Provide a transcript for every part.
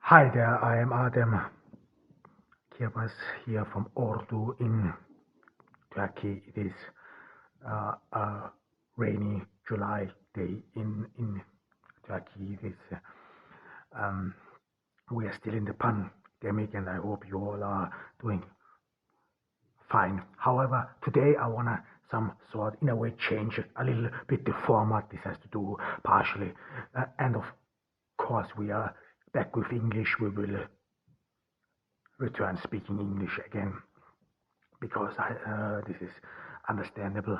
Hi there, I am Adem Kirbas here from Ordu in Turkey. It is a rainy July day in Turkey. Um, we are still in the pandemic, and I hope you all are doing fine. However, today I want to some sort, in a way, change a little bit the format. This has to do partially, and of course, we are back with English. We will return speaking English again because this is understandable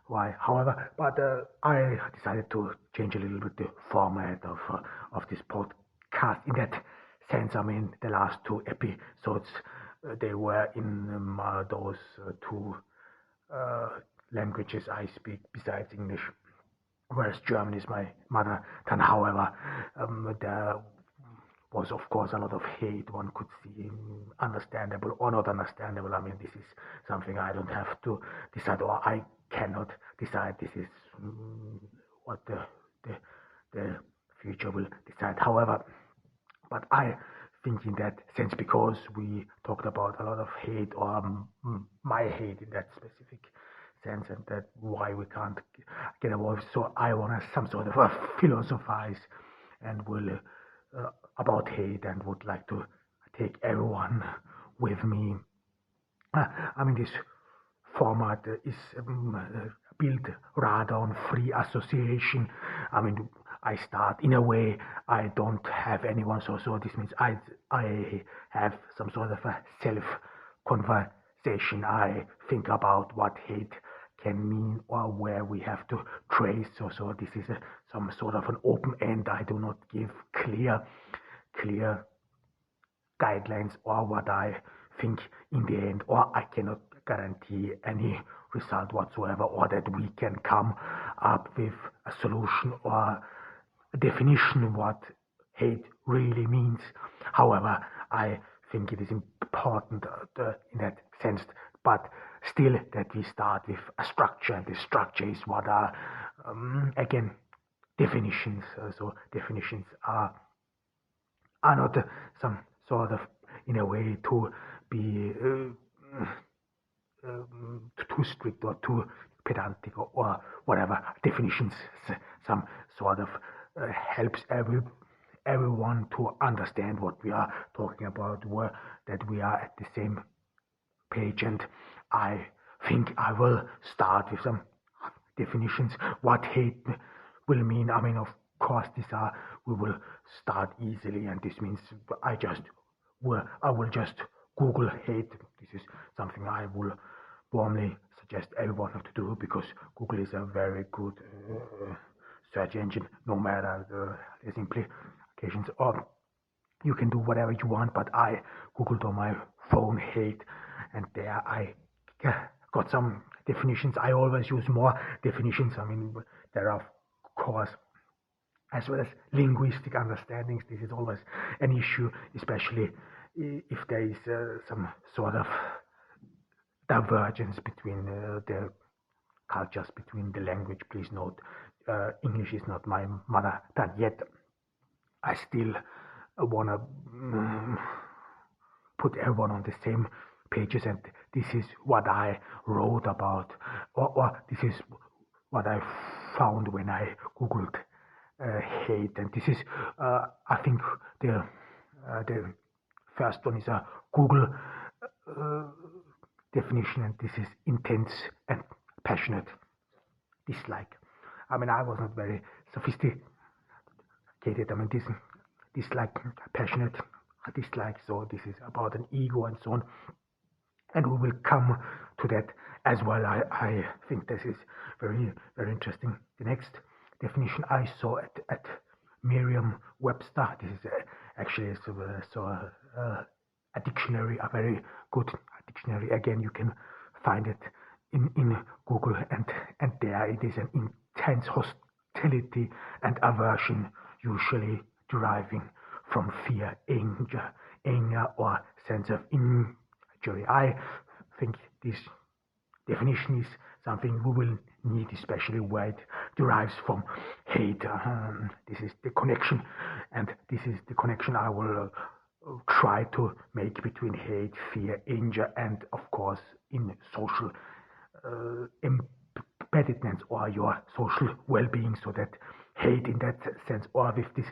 why. However, but I decided to change a little bit the format of this podcast. In that sense, I mean, the last two episodes they were in those two uh, languages I speak besides English, whereas German is my mother tongue. However, there was of course a lot of hate one could see, understandable or not understandable. I mean, this is something I don't have to decide, or I cannot decide. This is what the the future will decide. However, but I think in that sense, because we talked about a lot of hate, or my hate in that specific sense, and that why we can't get involved. So I want to some sort of philosophize and will about hate, and would like to take everyone with me. I mean, this format is built rather on free association. I mean, I start in a way I don't have anyone, so this means I have some sort of a self conversation. I think about what hate can mean, or where we have to trace. So this is some sort of an open end. I do not give clear guidelines or what I think in the end, or I cannot guarantee any result whatsoever, or that we can come up with a solution or a definition what hate really means. However, I think it is important in that sense, but still that we start with a structure, and the structure is what are again definitions. So definitions are not some sort of, in a way, to be too strict or too pedantic, or whatever. Definitions some sort of helps everyone to understand what we are talking about, that we are at the same page. And I think I will start with some definitions what hate will mean. I mean, of course, we will start easily, and this means I will just Google hate. This is something I will warmly suggest everyone to do, because Google is a very good search engine, no matter the implications. Or you can do whatever you want, but I Googled on my phone hate, and there I got some definitions. I always use more definitions. I mean, there are, of course, as well as linguistic understandings. This is always an issue, especially if there is some sort of divergence between the cultures, between the language. Please note, English is not my mother tongue yet. I still want to put everyone on the same pages, and this is what I wrote about, or this is what I found when I googled hate. And this is I think the first one is a Google uh, definition, and this is intense and passionate dislike. I mean, I was not very sophisticated. I mean, this dislike, passionate dislike. So this is about an ego and so on, and we will come to that as well. I think this is very interesting. The next definition I saw at Merriam-Webster. This is actually a dictionary, a very good dictionary. Again, you can find it in Google, and there it is: an intense hostility and aversion, usually deriving from fear, anger, or sense of injury. I think this definition is something we will need, especially where it derives from hate. This is the connection, and this is the connection I will try to make between hate, fear, anger, and of course in social embeddedness or your social well-being, so that hate in that sense, or with this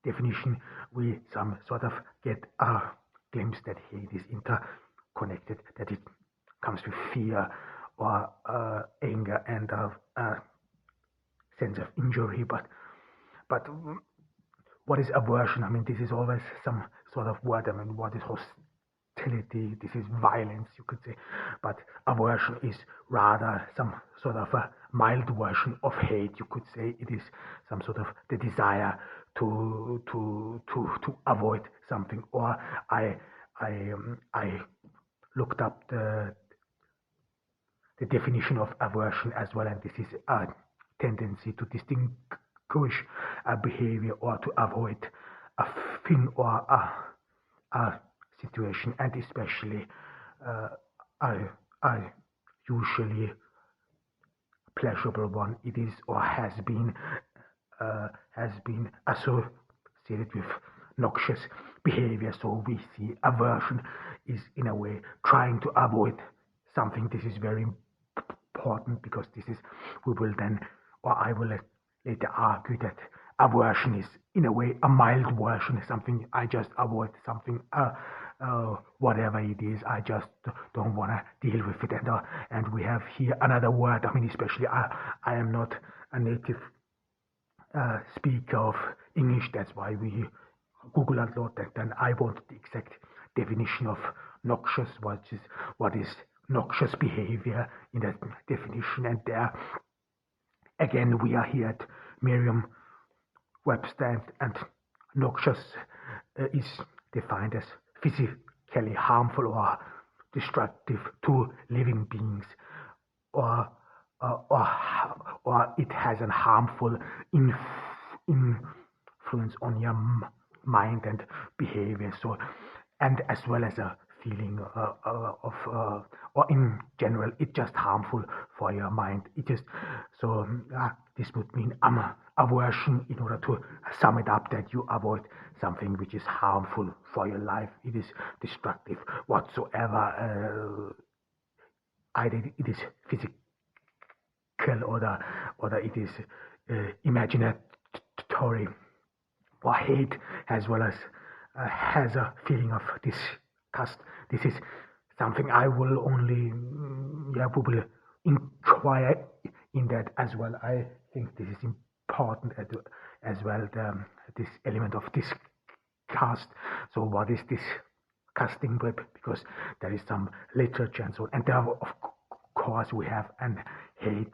definition, we some sort of get a glimpse that hate is interconnected, that it comes with fear or anger and a sense of injury. But what is aversion? I mean, this is always some sort of word. I mean, what is hostility? This is violence, you could say. But aversion is rather some sort of a mild version of hate. You could say it is some sort of the desire to avoid something. Or I looked up the definition of aversion as well, and this is a tendency to distinguish a behavior or to avoid a thing or a situation, and especially a usually pleasurable one. It is or has been associated with noxious behavior. So we see aversion is in a way trying to avoid something. This is very important, because this is, we will then, or I will later argue that aversion is in a way a mild version, something I just avoid, something whatever it is, I just don't want to deal with it. And we have here another word. I mean, especially I am not a native speaker of English, that's why we Google a lot, and then I want the exact definition of noxious, what is noxious behavior in that definition. And there again we are here at Merriam-Webster, and noxious is defined as physically harmful or destructive to living beings, or it has a harmful influence on your mind and behavior. So, and as well as a feeling of or in general, it's just harmful for your mind. It is so. This would mean aversion, in order to sum it up, that you avoid something which is harmful for your life. It is destructive whatsoever. Either it is physical, or it is imaginatory, or hate, as well as has a feeling of disgust. This is something I will only we will inquire in that as well. I think this is important as well, this element of disgust. So what is disgusting? Because there is some literature and so on, and there are, of course, we have an hate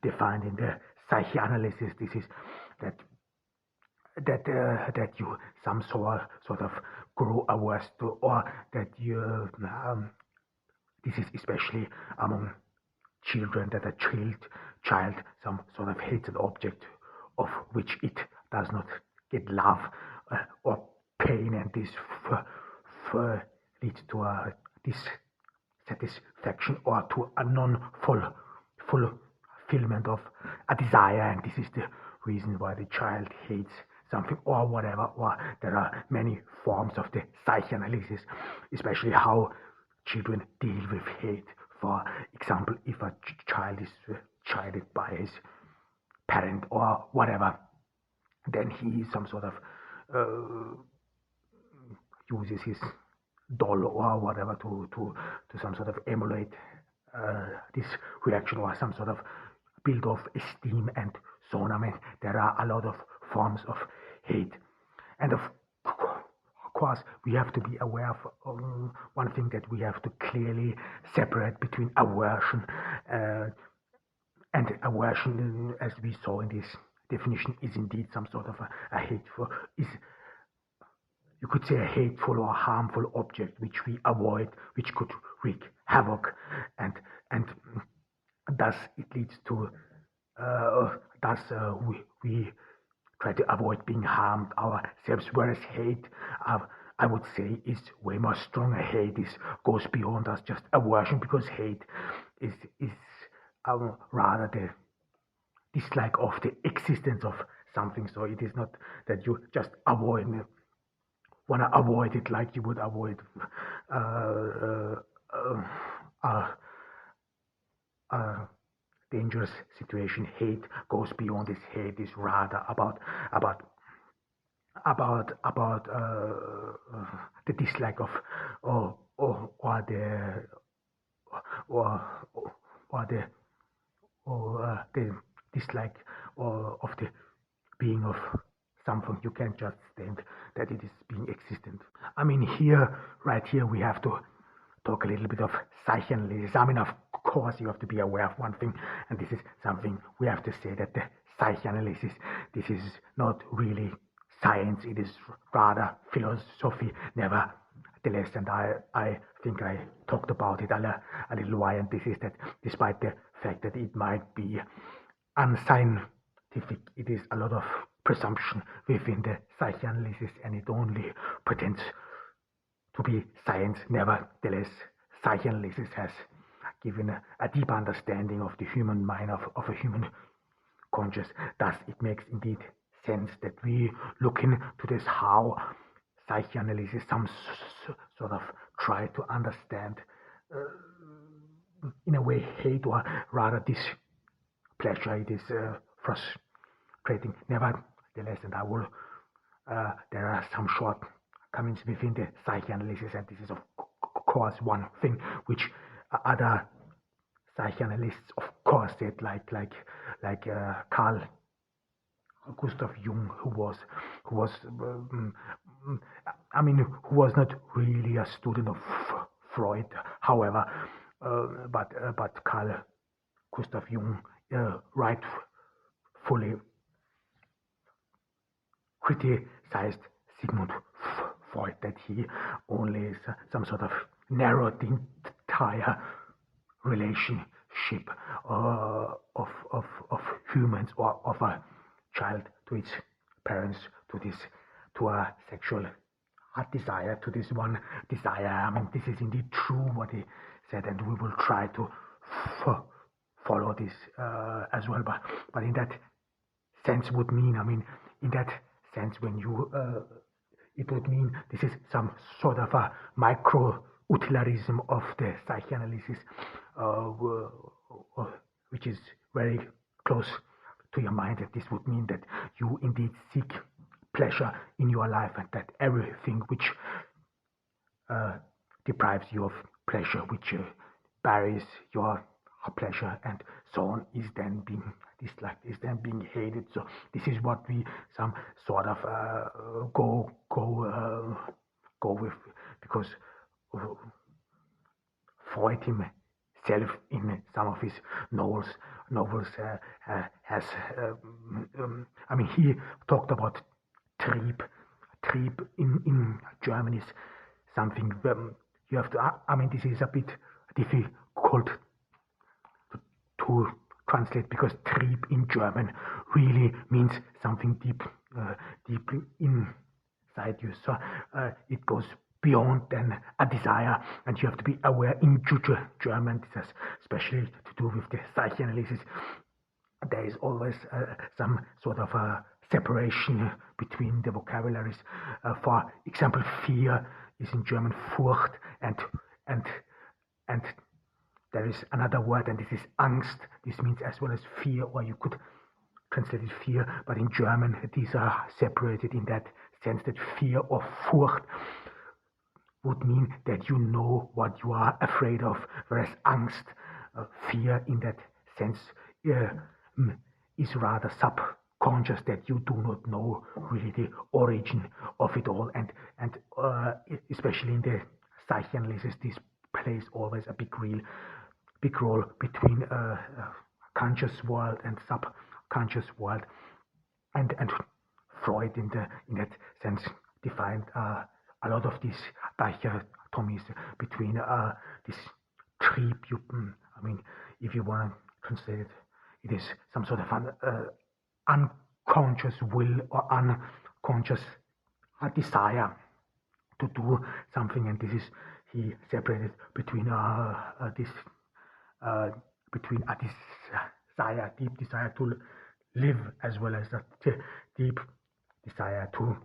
defined in the psychoanalysis. This is that you some sort of grow averse to, or that you this is especially among children, that a child some sort of hated object of which it does not get love or pain, and this leads to a dissatisfaction or to a fulfillment of a desire, and this is the reason why the child hates something or whatever. Or there are many forms of the psychoanalysis, especially how children deal with hate. For example, if a child is chided by his parent or whatever, then he some sort of uses his doll or whatever to some sort of emulate this reaction, or some sort of build of esteem and so on. I mean, there are a lot of forms of hate, and of course we have to be aware of one thing, that we have to clearly separate between aversion and aversion, as we saw in this definition, is indeed some sort of a hateful, is, you could say, a hateful or harmful object which we avoid, which could wreak havoc, and thus it leads to we try to avoid being harmed ourselves. Whereas hate, I would say, is way more stronger. Hate goes beyond us just aversion, because hate is rather the dislike of the existence of something. So it is not that you just want to avoid it like you would avoid uh, uh, uh, uh, dangerous situation. Hate goes beyond this. Hate is rather about the dislike of or or or the the dislike of the being of something. You can't just stand that it is being existent. I mean, right here, we have to talk a little bit of psychoanalysis. I mean, of course, you have to be aware of one thing, and this is something we have to say, that the psychoanalysis, this is not really science, it is rather philosophy, nevertheless. And I think I talked about it a little while, and this is that despite the fact that it might be unscientific, it is a lot of presumption within the psychoanalysis, and it only pretends to be science. Nevertheless, psychoanalysis has given a deep understanding of the human mind, of a human conscious. Thus, it makes indeed sense that we look into this, how psychoanalysis some sort of try to understand in a way hate, or rather this pleasure. It is frustrating. Nevertheless, and I will there are some shortcomings within the psychoanalysis, and this is of course one thing which other psychoanalysts of course said, like Carl Gustav Jung, who was I mean, who was not really a student of Freud, however, but Carl Gustav Jung rightfully criticized Sigmund Freud, that he only is some sort of narrowed the entire relationship of humans, or of a child to its parents, to a sexual desire, to this one desire. I mean, this is indeed true what he said, and we will try to follow this as well. But in that sense would mean, I mean, in that sense, when you it would mean this is some sort of a micro utilitarism of the psychoanalysis, which is very close to your mind. That this would mean that you indeed seek pleasure in your life, and that everything which deprives you of pleasure, which buries your pleasure, and so on, is then being disliked, is then being hated. So this is what we some sort of go with, because Freud himself, in some of his novels has I mean, he talked about Trieb. Trieb in German is something you have to. I mean, this is a bit difficult to translate, because Trieb in German really means something deep inside you. So it goes beyond then a desire, and you have to be aware. In German, this has especially to do with the psychoanalysis. There is always some sort of a separation between the vocabularies. For example, fear is in German Furcht, and and there is another word, and this is Angst. This means as well as fear, or you could translate it fear, but in German these are separated in that sense, that fear or Furcht would mean that you know what you are afraid of, whereas Angst, fear in that sense, is rather subconscious, that you do not know really the origin of it all, and especially in the psychoanalysis, this plays always a big role between conscious world and subconscious world, and Freud in that sense defined a lot of these dichotomies between this Trieb. I mean, if you want to translate it, it is some sort of an unconscious will, or unconscious desire to do something, and this is he separated between this between a desire, deep desire to live, as well as a deep desire to